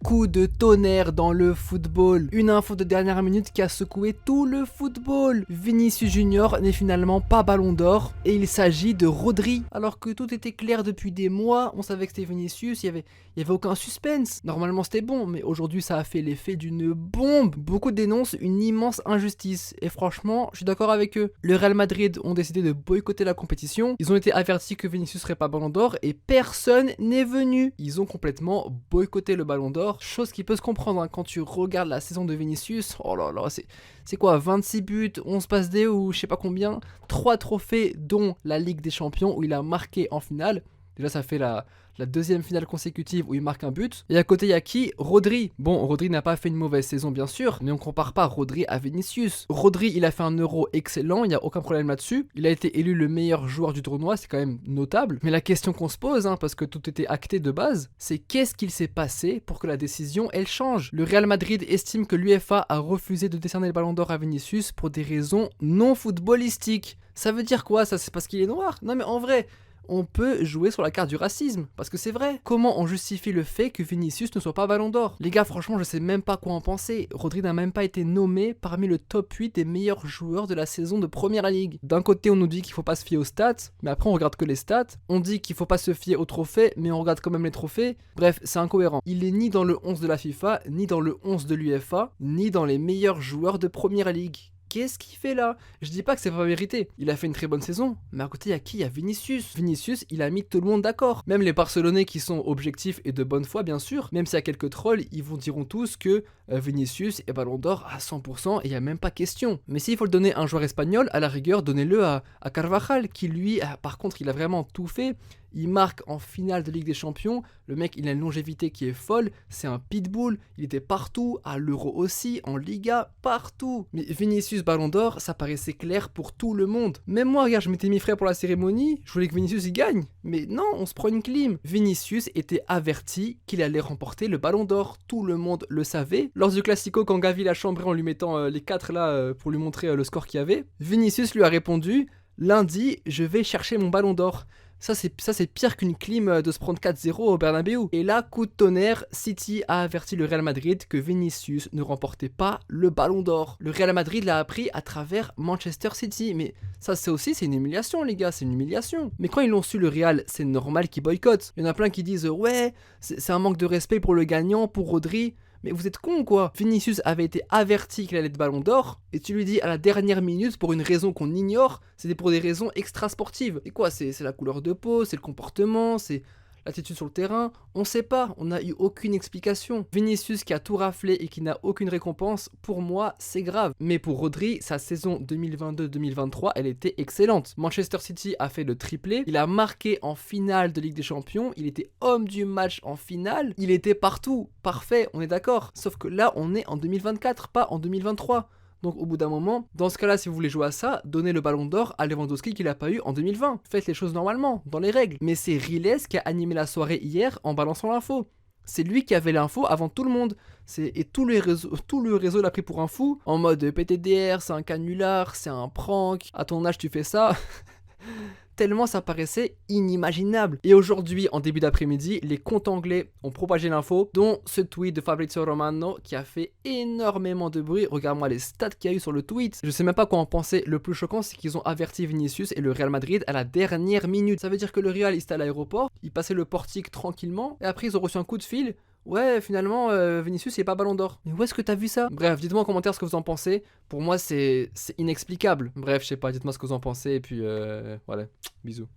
coup de tonnerre dans le football. Une info de dernière minute qui a secoué tout le football. Vinicius Junior n'est finalement pas Ballon d'Or et il s'agit de Rodri. Alors que tout était clair depuis des mois, on savait que c'était Vinicius, il y avait aucun suspense. Normalement c'était bon, mais aujourd'hui ça a fait l'effet d'une bombe. Beaucoup dénoncent une immense injustice et franchement, je suis d'accord avec eux. Le Real Madrid ont décidé de boycotter la compétition. Ils ont été avertis que Vinicius serait pas Ballon d'Or et personne n'est venu. Ils ont complètement boycotté le Ballon d'Or, chose qui peut se comprendre hein, quand tu regardes la saison de Vinicius. Oh là là, c'est quoi, 26 buts, 11 passes D ou je sais pas combien, 3 trophées dont la Ligue des Champions où il a marqué en finale. Déjà ça fait la deuxième finale consécutive où il marque un but. Et à côté il y a qui? Rodri. Bon, Rodri n'a pas fait une mauvaise saison bien sûr, mais on compare pas Rodri à Vinicius. Rodri il a fait un Euro excellent, il n'y a aucun problème là-dessus. Il a été élu le meilleur joueur du tournoi, c'est quand même notable. Mais la question qu'on se pose, hein, parce que tout était acté de base, c'est qu'est-ce qu'il s'est passé pour que la décision elle change? Le Real Madrid estime que l'UEFA a refusé de décerner le Ballon d'Or à Vinicius pour des raisons non footballistiques. Ça veut dire quoi ça? C'est parce qu'il est noir? Non mais en vrai, on peut jouer sur la carte du racisme, parce que c'est vrai. Comment on justifie le fait que Vinicius ne soit pas Ballon d'Or? Les gars, franchement, je sais même pas quoi en penser. Rodri n'a même pas été nommé parmi le top 8 des meilleurs joueurs de la saison de Première Ligue. D'un côté, on nous dit qu'il faut pas se fier aux stats, mais après on regarde que les stats. On dit qu'il faut pas se fier aux trophées, mais on regarde quand même les trophées. Bref, c'est incohérent. Il est ni dans le 11 de la FIFA, ni dans le 11 de l'UEFA, ni dans les meilleurs joueurs de Première Ligue. Qu'est-ce qu'il fait là? Je dis pas que c'est pas vérité, il a fait une très bonne saison, mais à côté il y a qui? Il y a Vinicius. Vinicius, il a mis tout le monde d'accord. Même les Barcelonais qui sont objectifs et de bonne foi bien sûr, même s'il y a quelques trolls, ils vous diront tous que Vinicius est Ballon d'Or à 100% et il n'y a même pas question. Mais s'il faut le donner à un joueur espagnol, à la rigueur, donnez-le à Carvajal qui lui, par contre, il a vraiment tout fait. Il marque en finale de Ligue des Champions. Le mec, il a une longévité qui est folle. C'est un pitbull. Il était partout, à l'Euro aussi, en Liga, partout. Mais Vinicius Ballon d'Or, ça paraissait clair pour tout le monde. Même moi, regarde, je m'étais mis frais pour la cérémonie. Je voulais que Vinicius y gagne. Mais non, on se prend une clim. Vinicius était averti qu'il allait remporter le Ballon d'Or. Tout le monde le savait. Lors du Classico, quand Gavi l'a chambré en lui mettant les 4 là pour lui montrer le score qu'il y avait, Vinicius lui a répondu: lundi, je vais chercher mon Ballon d'Or. Ça c'est pire qu'une clim de se prendre 4-0 au Bernabéu. Et là, coup de tonnerre, City a averti le Real Madrid que Vinicius ne remportait pas le Ballon d'Or. Le Real Madrid l'a appris à travers Manchester City. Mais ça c'est une humiliation les gars, c'est une humiliation. Mais quand ils l'ont su le Real, c'est normal qu'ils boycottent. Il y en a plein qui disent ouais, c'est un manque de respect pour le gagnant, pour Rodri. Mais vous êtes con quoi? Vinicius avait été averti qu'il allait être Ballon d'Or et tu lui dis à la dernière minute pour une raison qu'on ignore, c'était pour des raisons extra-sportives. Et quoi? C'est la couleur de peau, c'est le comportement, c'est l'attitude sur le terrain, on sait pas, on n'a eu aucune explication. Vinicius qui a tout raflé et qui n'a aucune récompense, pour moi c'est grave. Mais pour Rodri, sa saison 2022-2023, elle était excellente. Manchester City a fait le triplé, il a marqué en finale de Ligue des Champions, il était homme du match en finale, il était partout, parfait, on est d'accord. Sauf que là on est en 2024, pas en 2023. Donc au bout d'un moment, dans ce cas-là, si vous voulez jouer à ça, donnez le Ballon d'Or à Lewandowski qu'il n'a pas eu en 2020. Faites les choses normalement, dans les règles. Mais c'est Riles qui a animé la soirée hier en balançant l'info. C'est lui qui avait l'info avant tout le monde. Et tout le réseau l'a pris pour un fou, en mode PTDR, c'est un canular, c'est un prank, à ton âge tu fais ça. Tellement ça paraissait inimaginable. Et aujourd'hui, en début d'après-midi, les comptes anglais ont propagé l'info, dont ce tweet de Fabrizio Romano qui a fait énormément de bruit. Regarde-moi les stats qu'il y a eu sur le tweet. Je sais même pas quoi en penser. Le plus choquant, c'est qu'ils ont averti Vinicius et le Real Madrid à la dernière minute. Ça veut dire que le Real, il était à l'aéroport, il passait le portique tranquillement, et après ils ont reçu un coup de fil. Ouais, finalement, Vinicius, il est pas Ballon d'Or. Mais où est-ce que t'as vu ça? Bref, dites-moi en commentaire ce que vous en pensez. Pour moi, c'est inexplicable. Bref, je sais pas, dites-moi ce que vous en pensez. Et puis, voilà. Bisous.